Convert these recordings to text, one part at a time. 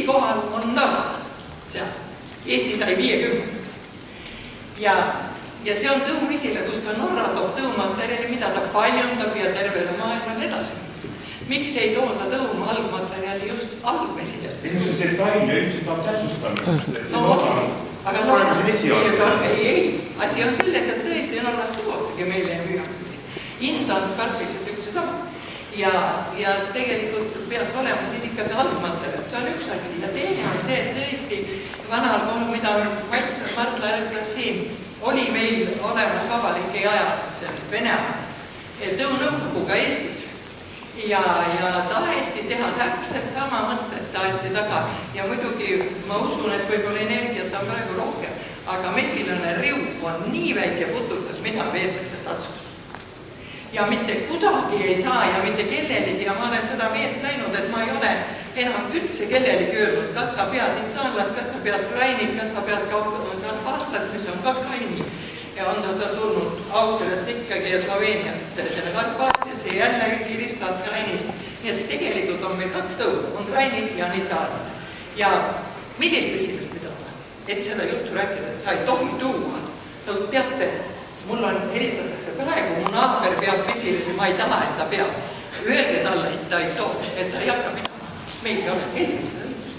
esikohal on Norra seal. Eesti sai 50. Ja see on tõumesile, kus ka Norra toob tõumaterjali, mida ta paljundab ja tervele maailmale edasi. Miks ei tooda tõuma algmaterjali just algmesile? Mis see detail ja üldiselt on täpsustamist? Aga ei, asi on selles, et tõesti Norras tuuaksegi meile ja müüaksegi. Hind on praktiliselt üks ja sama. Ja tegelikult peaks olema siis ikkagi algmaterjal. See on üks asi. Ja teine on see, et tõesti vanal kool, mida Martla ütles siin, oli meil olemas vabalike ajal, Vene ajal, tõunõukoguga Eestis. Ja taheti teha täpselt sama mõtted, taheti taga. Ja muidugi ma usun, et võib-olla energiat on praegu rohkem, aga mesilane riuk on nii väike putukas, mida veetakse tatsus. Ja mitte kuidagi ei saa ja mitte kellelegi, ja ma olen seda meelt läinud, et ma ei ole enam üldse kellelegi öelnud, kas sa pead itaanlas, kas sa pead Rainit, kas sa pead Karpaatlas, mis on ka Raini. Ja on ta tulnud Austriast ikkagi ja Sloveeniast selle Karpaatias ja jällegi ristalt Rainist. Nii et tegelikult on meil 2 tõugu, on Rainid ja on Itaaliad. Ja millist mesilast pidada? Et seda juttu rääkida, et sa ei tohi tuua. No teate, mul on helistatakse praegu, mu naaber peab mesilasi, ma ei taha, et ta peab. Öelge talle, et ta ei too, et ta ei hakka minema. Meil ei ole eelmise õigust.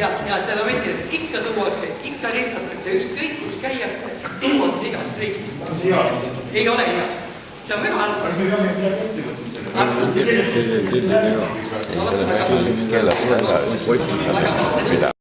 Ja seda mesilast ikka tuuakse, ikka ristatakse, ükskõik kus käiakse, tuuakse igast riigist. On see hea siis? Ei ole hea. See on väga halb. Kas me peame midagi ette võtma selle?